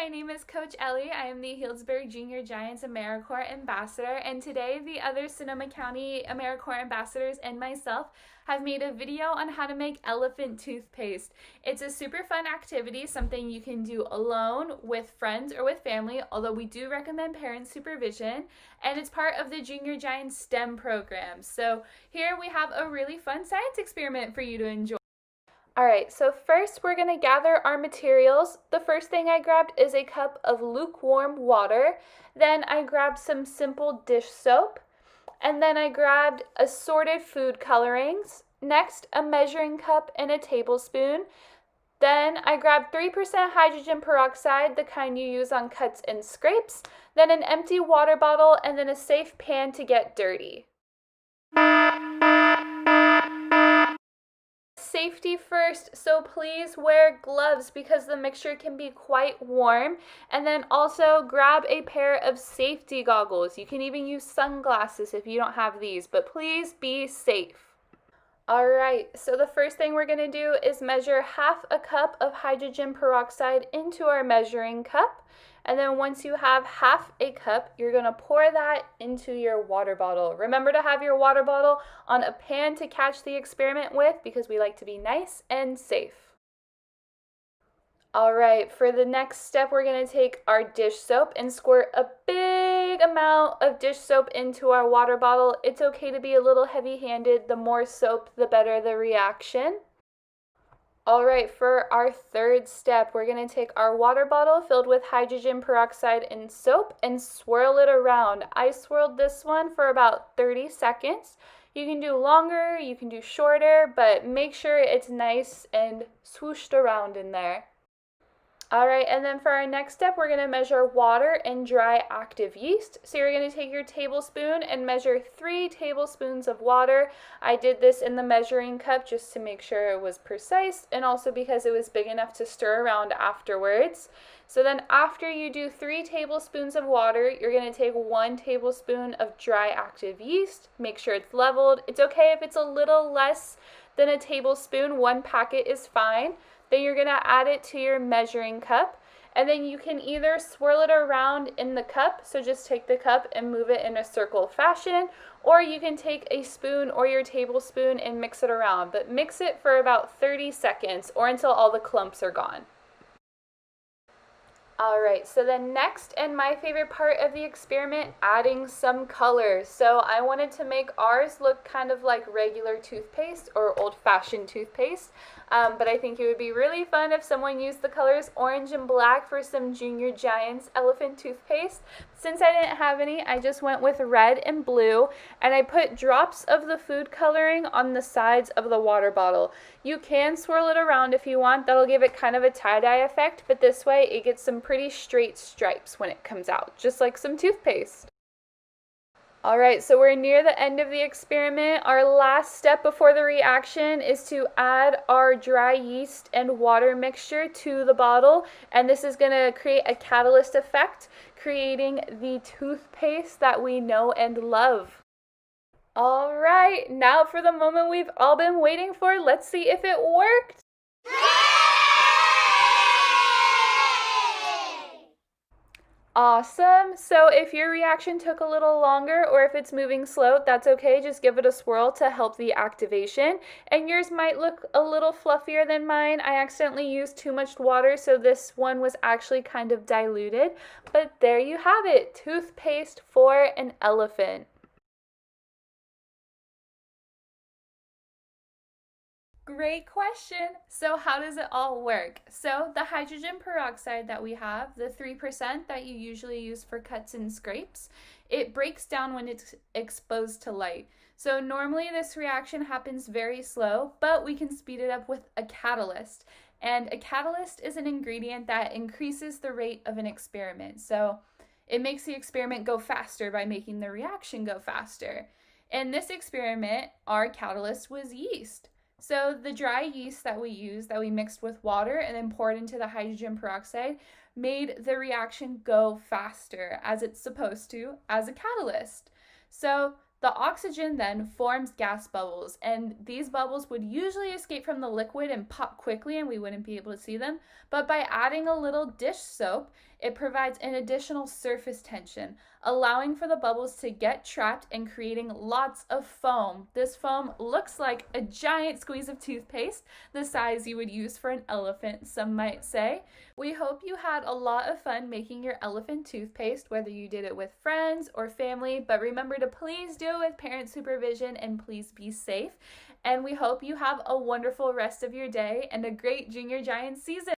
my name is Coach Elie. I am the Healdsburg Junior Giants AmeriCorps Ambassador, and today the other Sonoma County AmeriCorps Ambassadors and myself have made a video on how to make elephant toothpaste. It's a super fun activity, something you can do alone, with friends, or with family, although we do recommend parent supervision, and it's part of the Junior Giants STEM program. So here we have a really fun science experiment for you to enjoy. Alright, so first we're going to gather our materials. The first thing I grabbed is a cup of lukewarm water. Then I grabbed some simple dish soap. And then I grabbed assorted food colorings. Next, a measuring cup and a tablespoon. Then I grabbed 3% hydrogen peroxide, the kind you use on cuts and scrapes. Then an empty water bottle, and then a safe pan to get dirty. Safety first, so please wear gloves because the mixture can be quite warm, and then also grab a pair of safety goggles. You can even use sunglasses if you don't have these, but please be safe. Alright, so the first thing we're going to do is measure half a cup of hydrogen peroxide into our measuring cup. And then once you have half a cup, you're going to pour that into your water bottle. Remember to have your water bottle on a pan to catch the experiment with because we like to be nice and safe. Alright, for the next step, we're going to take our dish soap and squirt a big amount of dish soap into our water bottle. It's okay to be a little heavy-handed. The more soap, the better the reaction. Alright, for our third step, we're going to take our water bottle filled with hydrogen peroxide and soap and swirl it around. I swirled this one for about 30 seconds. You can do longer, you can do shorter, but make sure it's nice and swooshed around in there. Alright, and then for our next step, we're going to measure water and dry active yeast. So you're going to take your tablespoon and measure 3 tablespoons of water. I did this in the measuring cup just to make sure it was precise and also because it was big enough to stir around afterwards. So then after you do 3 tablespoons of water, you're going to take 1 tablespoon of dry active yeast. Make sure it's leveled. It's okay if it's a little less than a tablespoon. 1 packet is fine. Then you're going to add it to your measuring cup, and then you can either swirl it around in the cup, so just take the cup and move it in a circle fashion, or you can take a spoon or your tablespoon and mix it around, but mix it for about 30 seconds or until all the clumps are gone. Alright, so then next, and my favorite part of the experiment, adding some colors. So I wanted to make ours look kind of like regular toothpaste or old-fashioned toothpaste, but I think it would be really fun if someone used the colors orange and black for some Junior Giants elephant toothpaste. Since I didn't have any, I just went with red and blue, and I put drops of the food coloring on the sides of the water bottle. You can swirl it around if you want. That'll give it kind of a tie-dye effect, but this way it gets some pretty straight stripes when it comes out, just like some toothpaste. Alright, so we're near the end of the experiment. Our last step before the reaction is to add our dry yeast and water mixture to the bottle, and this is going to create a catalyst effect, creating the toothpaste that we know and love. Alright, now for the moment we've all been waiting for. Let's see if it worked. Awesome. So if your reaction took a little longer or if it's moving slow, that's okay. Just give it a swirl to help the activation. And yours might look a little fluffier than mine. I accidentally used too much water, so this one was actually kind of diluted. But there you have it, toothpaste for an elephant. Great question. So how does it all work? So the hydrogen peroxide that we have, the 3% that you usually use for cuts and scrapes, it breaks down when it's exposed to light. So normally this reaction happens very slow, but we can speed it up with a catalyst. And a catalyst is an ingredient that increases the rate of an experiment. So it makes the experiment go faster by making the reaction go faster. In this experiment, our catalyst was yeast. So the dry yeast that we used, that we mixed with water and then poured into the hydrogen peroxide, made the reaction go faster, as it's supposed to, as a catalyst. So the oxygen then forms gas bubbles, and these bubbles would usually escape from the liquid and pop quickly and we wouldn't be able to see them, but by adding a little dish soap, It provides an additional surface tension, allowing for the bubbles to get trapped and creating lots of foam. This foam looks like a giant squeeze of toothpaste, the size you would use for an elephant, some might say. We hope you had a lot of fun making your elephant toothpaste, whether you did it with friends or family, but remember to please do it with parent supervision and please be safe. And we hope you have a wonderful rest of your day and a great Junior Giant season.